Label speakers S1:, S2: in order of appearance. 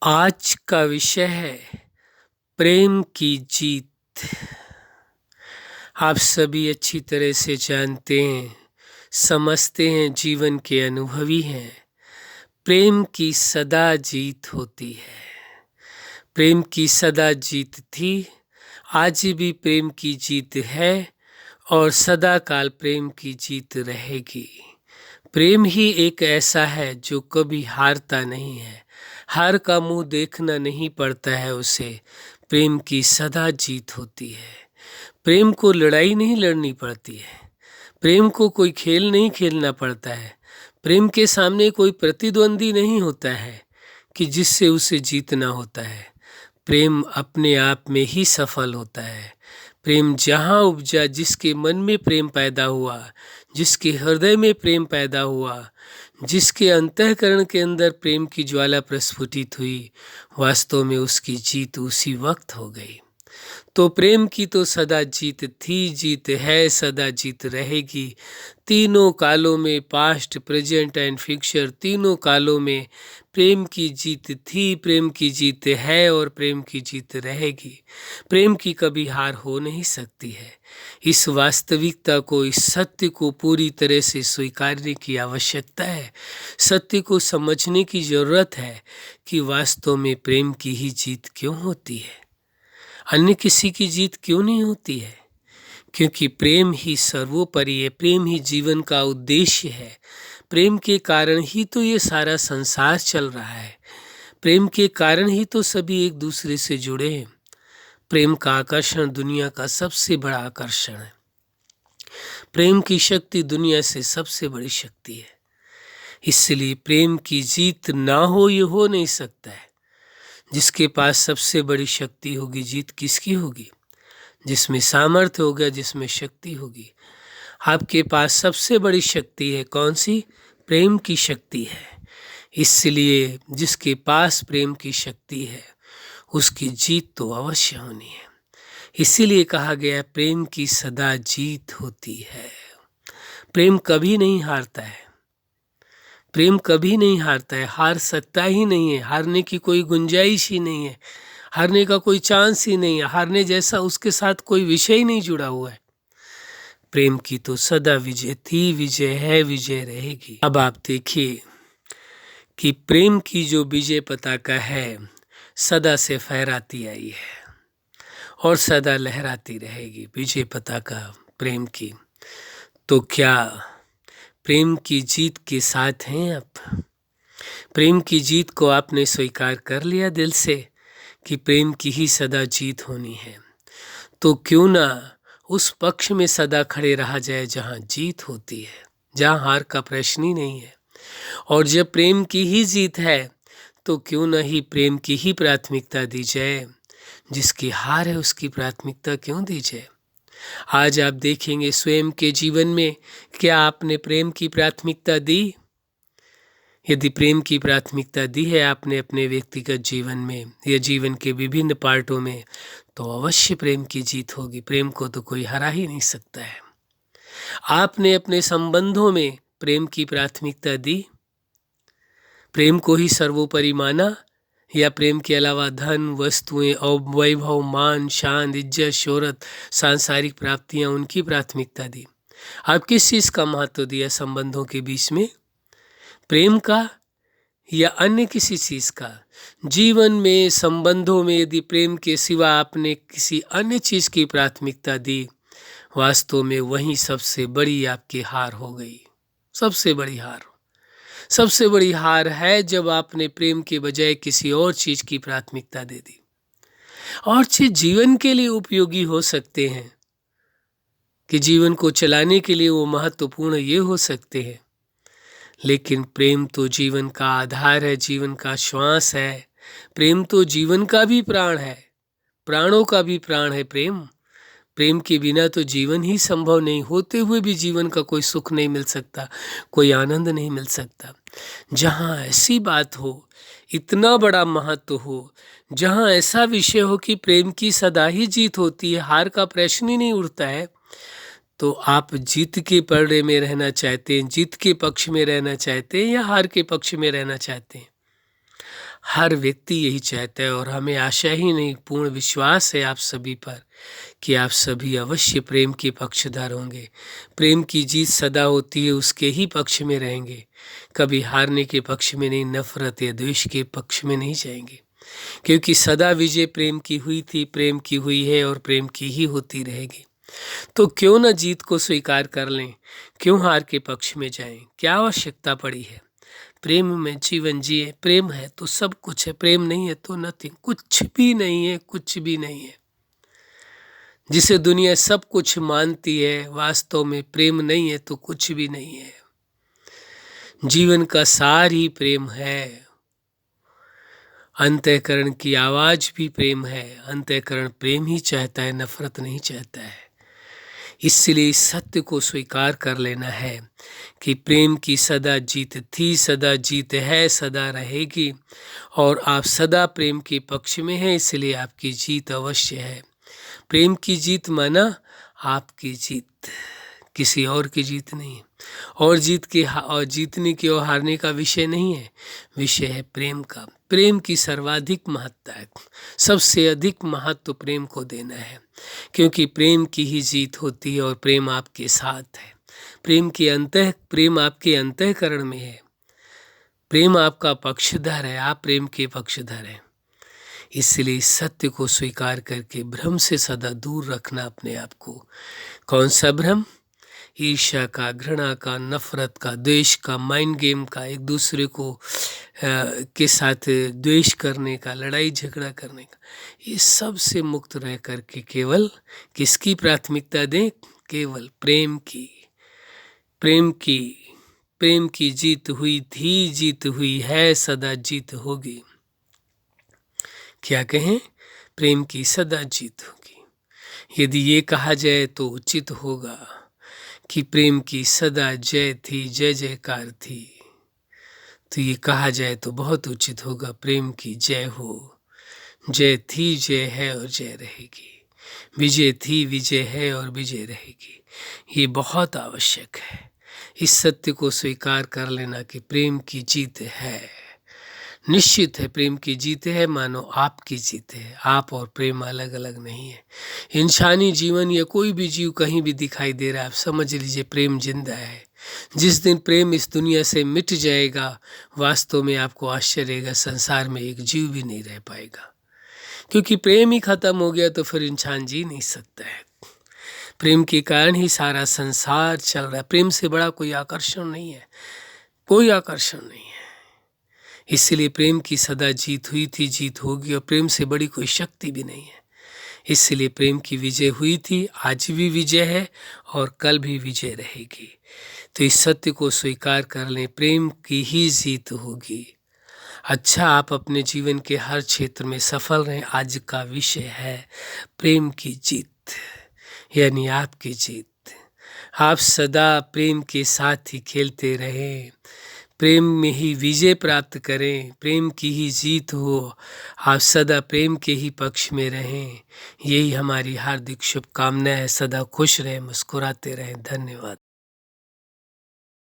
S1: आज का विषय है प्रेम की जीत। आप सभी अच्छी तरह से जानते हैं, समझते हैं, जीवन के अनुभवी हैं। प्रेम की सदा जीत होती है। प्रेम की सदा जीत थी, आज भी प्रेम की जीत है और सदा काल प्रेम की जीत रहेगी। प्रेम ही एक ऐसा है जो कभी हारता नहीं है। हार का मुंह देखना नहीं पड़ता है उसे। प्रेम की सदा जीत होती है। प्रेम को लड़ाई नहीं लड़नी पड़ती है। प्रेम को कोई खेल नहीं खेलना पड़ता है। प्रेम के सामने कोई प्रतिद्वंदी नहीं होता है कि जिससे उसे जीतना होता है। प्रेम अपने आप में ही सफल होता है। प्रेम जहाँ उपजा, जिसके मन में प्रेम पैदा हुआ, जिसके हृदय में प्रेम पैदा हुआ, जिसके अंतःकरण के अंदर प्रेम की ज्वाला प्रस्फुटित हुई, वास्तव में उसकी जीत उसी वक्त हो गई। तो प्रेम की तो सदा जीत थी, जीत है, सदा जीत रहेगी। तीनों कालों में, पास्ट, प्रेजेंट एंड फ्यूचर, तीनों कालों में प्रेम की जीत थी, प्रेम की जीत है और प्रेम की जीत रहेगी। प्रेम की कभी हार हो नहीं सकती है। इस वास्तविकता को, इस सत्य को पूरी तरह से स्वीकारने की आवश्यकता है। सत्य को समझने की जरूरत है कि वास्तव में प्रेम की ही जीत क्यों होती है, अन्य किसी की जीत क्यों नहीं होती है। क्योंकि प्रेम ही सर्वोपरि है। प्रेम ही जीवन का उद्देश्य है। प्रेम के कारण ही तो ये सारा संसार चल रहा है। प्रेम के कारण ही तो सभी एक दूसरे से जुड़े हैं। प्रेम का आकर्षण दुनिया का सबसे बड़ा आकर्षण है। प्रेम की शक्ति दुनिया से सबसे बड़ी शक्ति है। इसलिए प्रेम की जीत ना हो, ये हो नहीं सकता है। जिसके पास सबसे बड़ी शक्ति होगी, जीत किसकी होगी? जिसमें सामर्थ्य होगा, जिसमें शक्ति होगी। आपके पास सबसे बड़ी शक्ति है कौन सी? प्रेम की शक्ति है। इसलिए जिसके पास प्रेम की शक्ति है उसकी जीत तो अवश्य होनी है। इसीलिए कहा गया प्रेम की सदा जीत होती है। प्रेम कभी नहीं हारता है। प्रेम कभी नहीं हारता है, हार सकता ही नहीं है। हारने की कोई गुंजाइश ही नहीं है, हारने का कोई चांस ही नहीं है। हारने जैसा उसके साथ कोई विषय ही नहीं जुड़ा हुआ है। प्रेम की तो सदा विजय थी, विजय है, विजय रहेगी। अब आप देखिए कि प्रेम की जो विजय पताका है सदा से फहराती आई है और सदा लहराती रहेगी। विजय पताका प्रेम की। तो क्या प्रेम की जीत के साथ हैं आप? प्रेम की जीत को आपने स्वीकार कर लिया दिल से कि प्रेम की ही सदा जीत होनी है? तो क्यों ना उस पक्ष में सदा खड़े रहा जाए जहां जीत होती है, जहां हार का प्रश्न ही नहीं है। और जब प्रेम की ही जीत है तो क्यों ना ही प्रेम की ही प्राथमिकता दी जाए। जिसकी हार है उसकी प्राथमिकता क्यों दी जाए? आज आप देखेंगे स्वयं के जीवन में, क्या आपने प्रेम की प्राथमिकता दी? यदि प्रेम की प्राथमिकता दी है आपने अपने व्यक्तिगत जीवन में या जीवन के विभिन्न पार्टों में, तो अवश्य प्रेम की जीत होगी। प्रेम को तो कोई हरा ही नहीं सकता है। आपने अपने संबंधों में प्रेम की प्राथमिकता दी, प्रेम को ही सर्वोपरि माना, या प्रेम के अलावा धन, वस्तुएं और वैभव, मान, शान, इज्जत, शोहरत, सांसारिक प्राप्तियां, उनकी प्राथमिकता दी? आप किस चीज का महत्व दिया संबंधों के बीच में? प्रेम का या अन्य किसी चीज का? जीवन में, संबंधों में यदि प्रेम के सिवा आपने किसी अन्य चीज की प्राथमिकता दी, वास्तव में वही सबसे बड़ी आपकी हार हो गई। सबसे बड़ी हार। सबसे बड़ी हार है जब आपने प्रेम के बजाय किसी और चीज की प्राथमिकता दे दी। और चीज जीवन के लिए उपयोगी हो सकते हैं, कि जीवन को चलाने के लिए वो महत्वपूर्ण ये हो सकते हैं, लेकिन प्रेम तो जीवन का आधार है, जीवन का श्वास है। प्रेम तो जीवन का भी प्राण है, प्राणों का भी प्राण है प्रेम। प्रेम के बिना तो जीवन ही संभव नहीं, होते हुए भी जीवन का कोई सुख नहीं मिल सकता, कोई आनंद नहीं मिल सकता। जहाँ ऐसी बात हो, इतना बड़ा महत्व हो, जहाँ ऐसा विषय हो कि प्रेम की सदा ही जीत होती है, हार का प्रश्न ही नहीं उठता है, तो आप जीत के पलड़े में रहना चाहते हैं, जीत के पक्ष में रहना चाहते हैं या हार के पक्ष में रहना चाहते हैं? हर व्यक्ति यही चाहता है और हमें आशा ही नहीं, पूर्ण विश्वास है आप सभी पर कि आप सभी अवश्य प्रेम के पक्षधर होंगे। प्रेम की जीत सदा होती है, उसके ही पक्ष में रहेंगे, कभी हारने के पक्ष में नहीं, नफरत या द्वेष के पक्ष में नहीं जाएंगे, क्योंकि सदा विजय प्रेम की हुई थी, प्रेम की हुई है और प्रेम की ही होती रहेगी। तो क्यों न जीत को स्वीकार कर लें, क्यों हार के पक्ष में जाएं, क्या आवश्यकता पड़ी है। प्रेम में जीवन जिए, प्रेम है तो सब कुछ है, प्रेम नहीं है तो नथिंग, कुछ भी नहीं है, कुछ भी नहीं है। जिसे दुनिया सब कुछ मानती है, वास्तव में प्रेम नहीं है तो कुछ भी नहीं है। जीवन का सार ही प्रेम है। अंतःकरण की आवाज भी प्रेम है। अंतःकरण प्रेम ही चाहता है, नफरत नहीं चाहता है। इसलिए इस सत्य को स्वीकार कर लेना है कि प्रेम की सदा जीत थी, सदा जीत है, सदा रहेगी, और आप सदा प्रेम के पक्ष में हैं, इसलिए आपकी जीत अवश्य है। प्रेम की जीत माना आपकी जीत, किसी और की जीत नहीं है। और जीतने की और हारने का विषय नहीं है, विषय है प्रेम का। प्रेम की सर्वाधिक महत्ता है, सबसे अधिक महत्व प्रेम को देना है, क्योंकि प्रेम की ही जीत होती है और प्रेम आपके साथ है। प्रेम आपके अंतःकरण में है। प्रेम आपका पक्षधर है, आप प्रेम के पक्षधर हैं। इसलिए इस सत्य को स्वीकार करके भ्रम से सदा दूर रखना अपने आप को। कौन सा भ्रम? ईर्ष्या का, घृणा का, नफरत का, द्वेष का, माइंड गेम का, एक दूसरे को के साथ द्वेष करने का, लड़ाई झगड़ा करने का, ये सब से मुक्त रह करके केवल किसकी प्राथमिकता दें? केवल प्रेम की। प्रेम की जीत हुई थी, जीत हुई है, सदा जीत होगी। क्या कहें? प्रेम की सदा जीत होगी। यदि ये कहा जाए तो उचित होगा कि प्रेम की सदा जय थी, जय जयकार थी, तो ये कहा जाए तो बहुत उचित होगा। प्रेम की जय हो, जय थी, जय है और जय रहेगी। विजय थी, विजय है और विजय रहेगी। ये बहुत आवश्यक है। इस सत्य को स्वीकार कर लेना कि प्रेम की जीत है, निश्चित है। प्रेम की जीत है, मानो आपकी जीत है। आप और प्रेम अलग अलग नहीं है। इंसानी जीवन या कोई भी जीव कहीं भी दिखाई दे रहा है, आप समझ लीजिए प्रेम जिंदा है। जिस दिन प्रेम इस दुनिया से मिट जाएगा, वास्तव में आपको आश्चर्य होगा, संसार में एक जीव भी नहीं रह पाएगा, क्योंकि प्रेम ही खत्म हो गया तो फिर इंसान जी नहीं सकता है। प्रेम के कारण ही सारा संसार चल रहा है। प्रेम से बड़ा कोई आकर्षण नहीं है, कोई आकर्षण नहीं है। इसलिए प्रेम की सदा जीत हुई थी, जीत होगी, और प्रेम से बड़ी कोई शक्ति भी नहीं है। इसलिए प्रेम की विजय हुई थी, आज भी विजय है और कल भी विजय रहेगी। तो इस सत्य को स्वीकार कर लें, प्रेम की ही जीत होगी। अच्छा, आप अपने जीवन के हर क्षेत्र में सफल रहें। आज का विषय है प्रेम की जीत, यानी आपकी जीत। आप सदा प्रेम के साथ ही खेलते रहें, प्रेम में ही विजय प्राप्त करें, प्रेम की ही जीत हो, आप सदा प्रेम के ही पक्ष में रहें। यही हमारी हार्दिक शुभकामना है। सदा खुश रहें, मुस्कुराते रहें। धन्यवाद।